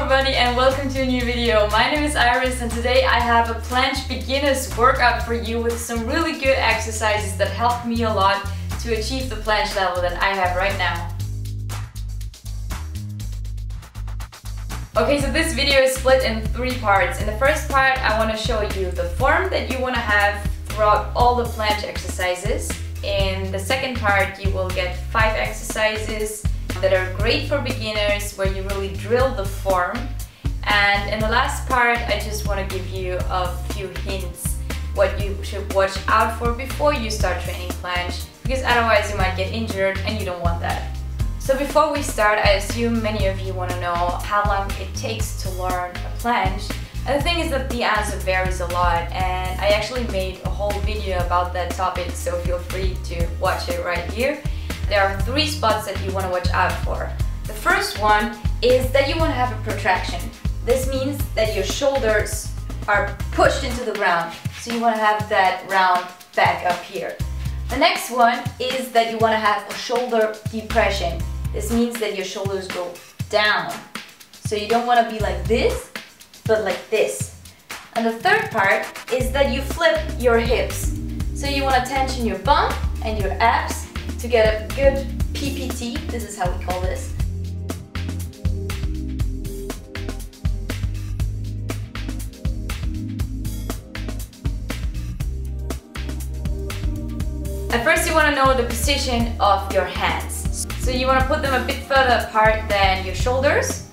everybody and welcome to a new video. My name is Iris and today I have a planche beginners workout for you with some really good exercises that helped me a lot to achieve the planche level that I have right now. Okay, so this video is split in 3 parts. In the first part I want to show you the form that you want to have throughout all the planche exercises. In the second part you will get 5 exercises that are great for beginners where you really drill the form, and in the last part I just want to give you a few hints what you should watch out for before you start training planche, because otherwise you might get injured and you don't want that. So before we start, I assume many of you want to know how long it takes to learn a planche, and the thing is that the answer varies a lot, and I actually made a whole video about that topic, so feel free to watch it right here. There are 3 spots that you want to watch out for. The first one is that you want to have a protraction. This means that your shoulders are pushed into the ground. So you want to have that round back up here. The next one is that you want to have a shoulder depression. This means that your shoulders go down. So you don't want to be like this, but like this. And the third part is that you flip your hips. So you want to tension your bum and your abs to get a good PPT, this is how we call this. At first you want to know the position of your hands. So you want to put them a bit further apart than your shoulders,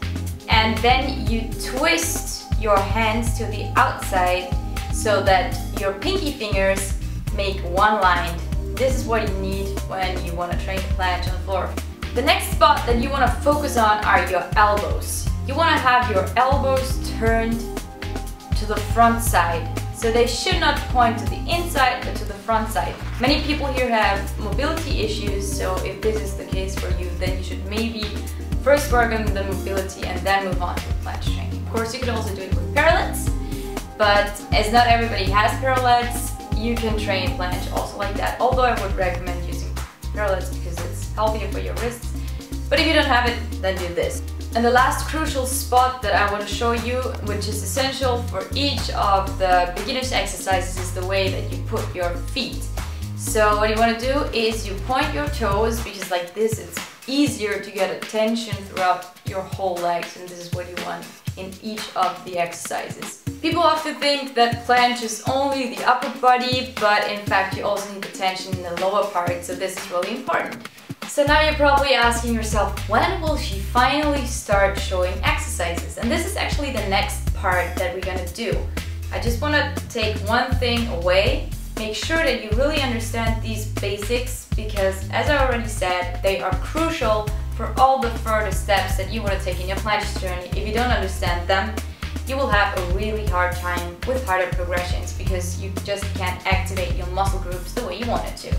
and then you twist your hands to the outside so that your pinky fingers make one line. This is what you need when you want to train the planche on the floor. The next spot that you want to focus on are your elbows. You want to have your elbows turned to the front side. So they should not point to the inside, but to the front side. Many people here have mobility issues, so if this is the case for you, then you should maybe first work on the mobility and then move on to the planche training. Of course, you could also do it with parallettes, but as not everybody has parallettes, you can train planche also like that, although I would recommend using parallettes because it's healthier for your wrists. But if you don't have it, then do this. And the last crucial spot that I want to show you, which is essential for each of the beginner's exercises, is the way that you put your feet. So what you want to do is you point your toes, because like this it's easier to get a tension throughout your whole legs, and this is what you want in each of the exercises. People often think that planche is only the upper body, but in fact you also need the tension in the lower part, so this is really important. So now you're probably asking yourself, when will she finally start showing exercises? And this is actually the next part that we're gonna do. I just want to take one thing away. Make sure that you really understand these basics, because as I already said, they are crucial for all the further steps that you want to take in your planche journey. If you don't understand them, you will have a really hard time with harder progressions, because you just can't activate your muscle groups the way you want it to.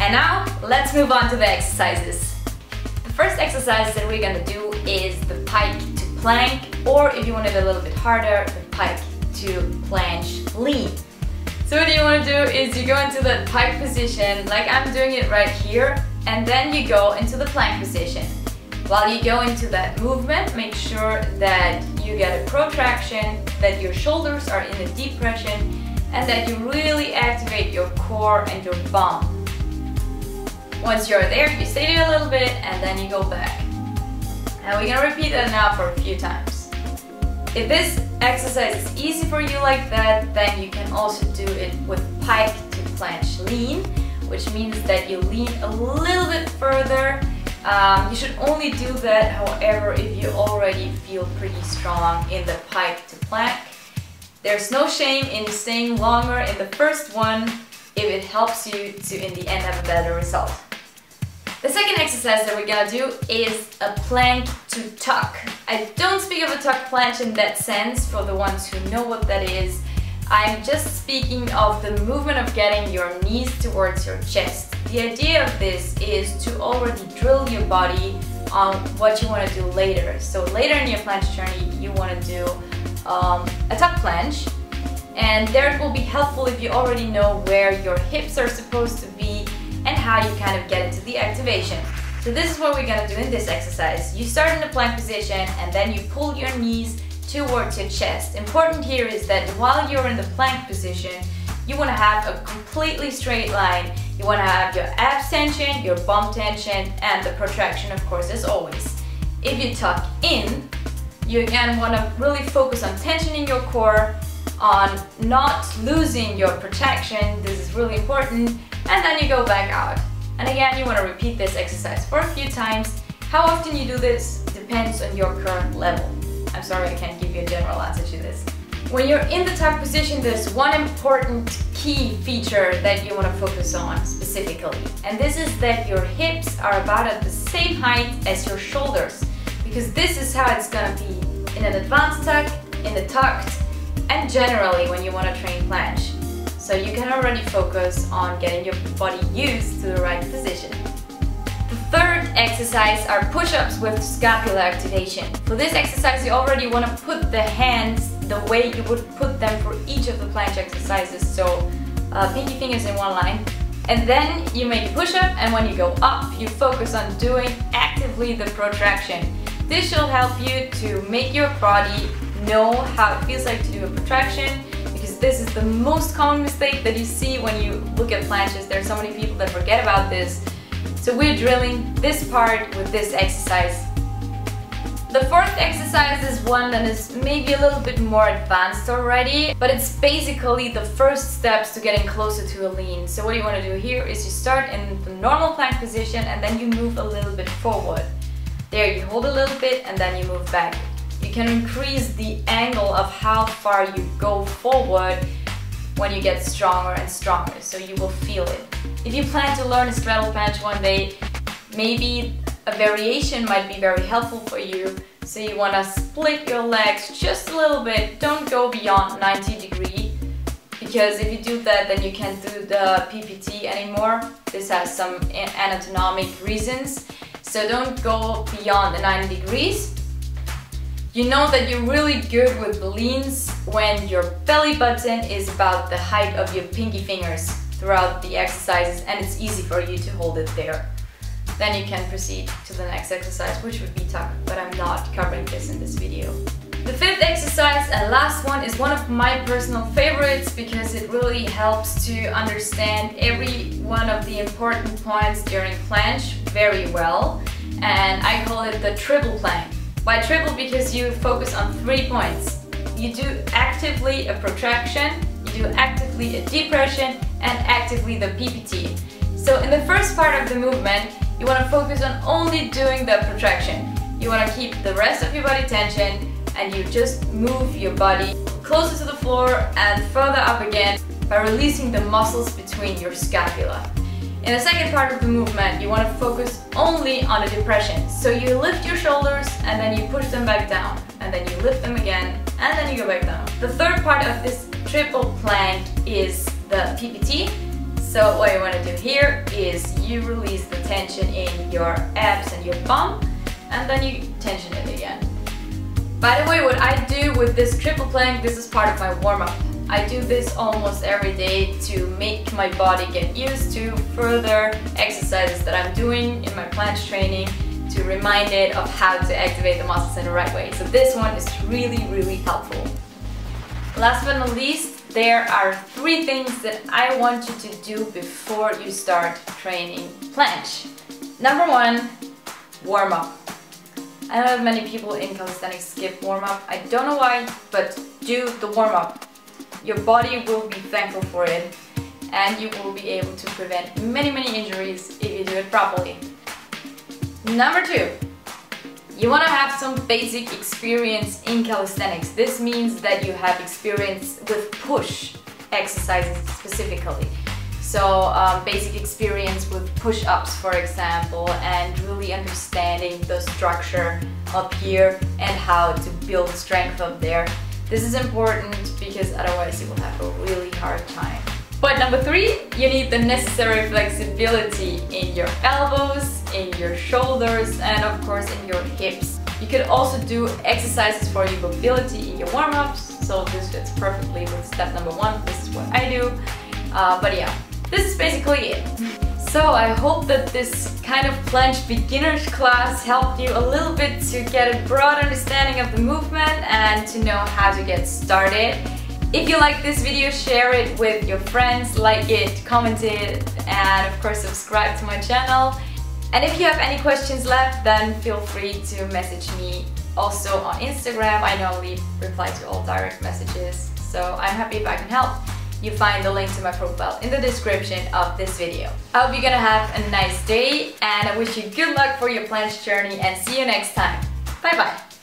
And now, let's move on to the exercises. The first exercise that we're gonna do is the pike to plank, or if you want it a little bit harder, the pike to planche lean. So what you want to do is you go into the pike position, like I'm doing it right here, and then you go into the plank position. While you go into that movement, make sure that you get a protraction, that your shoulders are in a depression, and that you really activate your core and your bum. Once you're there, you stay there a little bit and then you go back. And we're gonna repeat that now for a few times. If this exercise is easy for you like that, then you can also do it with pike to planche lean, which means that you lean a little bit further. You should only do that, however, if you already feel pretty strong in the pike to plank. There's no shame in staying longer in the first one if it helps you to, in the end, have a better result. The second exercise that we're gonna do is a plank to tuck. I don't speak of a tuck planche in that sense for the ones who know what that is. I'm just speaking of the movement of getting your knees towards your chest. The idea of this is to already drill your body on what you want to do later. So later in your planche journey, you want to do a tuck planche, and there it will be helpful if you already know where your hips are supposed to be and how you kind of get into the activation. So this is what we're gonna do in this exercise. You start in the plank position and then you pull your knees towards your chest. Important here is that while you're in the plank position, you want to have a completely straight line. You want to have your abs tension, your bum tension, and the protraction, of course, as always. If you tuck in, you again want to really focus on tensioning your core, on not losing your protraction. This is really important. And then you go back out. And again, you want to repeat this exercise for a few times. How often you do this depends on your current level. I'm sorry, I can't give you a general answer to this. When you're in the tuck position, there's one important key feature that you want to focus on specifically. And this is that your hips are about at the same height as your shoulders. Because this is how it's going to be in an advanced tuck, in the tucked, and generally when you want to train planche. So you can already focus on getting your body used to the right position. The third exercise are push-ups with scapular activation. For this exercise, you already want to put the hands the way you would put them for each of the planche exercises. So pinky fingers in one line. And then you make a push-up, and when you go up, you focus on doing actively the protraction. This will help you to make your body know how it feels like to do a protraction, because this is the most common mistake that you see when you look at planches. There are so many people that forget about this. So we're drilling this part with this exercise. The fourth exercise is one that is maybe a little bit more advanced already, but it's basically the first steps to getting closer to a lean. So what you want to do here is you start in the normal plank position and then you move a little bit forward. There you hold a little bit and then you move back. You can increase the angle of how far you go forward when you get stronger and stronger, so you will feel it. If you plan to learn a straddle planche one day, maybe a variation might be very helpful for you. So you want to split your legs just a little bit. Don't go beyond 90 degrees, because if you do that, then you can't do the PPT anymore. This has some anatomic reasons. So don't go beyond the 90 degrees. You know that you're really good with leans when your belly button is about the height of your pinky fingers throughout the exercises, and it's easy for you to hold it there. Then you can proceed to the next exercise, which would be tuck, but I'm not covering this in this video. The fifth exercise and last one is one of my personal favorites because it really helps to understand every one of the important points during planche very well, and I call it the triple plank. Why triple? Because you focus on 3 points. You do actively a protraction, you do actively a depression, and actively the PPT. So in the first part of the movement, you want to focus on only doing the protraction. You want to keep the rest of your body tension, and you just move your body closer to the floor and further up again by releasing the muscles between your scapula. In the second part of the movement, you want to focus only on the depression. So you lift your shoulders and then you push them back down, and then you lift them again and then you go back down. The third part of this triple plank is the PPT. So what you want to do here is you release the tension in your abs and your bum, and then you tension it again. By the way, what I do with this triple plank, this is part of my warm-up. I do this almost every day to make my body get used to further exercises that I'm doing in my planche training, to remind it of how to activate the muscles in the right way. So this one is really, really helpful. Last but not least, there are 3 things that I want you to do before you start training planche. Number 1, warm up. I know that many people in calisthenics skip warm up. I don't know why, but do the warm up. Your body will be thankful for it, and you will be able to prevent many, many injuries if you do it properly. Number 2, you want to have some basic experience in calisthenics. This means that you have experience with push exercises specifically. So basic experience with push-ups, for example, and really understanding the structure up here and how to build strength up there. This is important because otherwise you will have a really hard time. But number 3, you need the necessary flexibility in your elbows, in your shoulders, and of course in your hips. You could also do exercises for your mobility in your warm-ups, so this fits perfectly with step number 1. This is what I do. But yeah, this is basically it. So I hope that this kind of planche beginners class helped you a little bit to get a broad understanding of the movement and to know how to get started. If you like this video, share it with your friends, like it, comment it, and of course subscribe to my channel. And if you have any questions left, then feel free to message me also on Instagram. I normally reply to all direct messages, so I'm happy if I can help. You find the link to my profile in the description of this video. I hope you're gonna have a nice day, and I wish you good luck for your planche journey, and see you next time. Bye bye!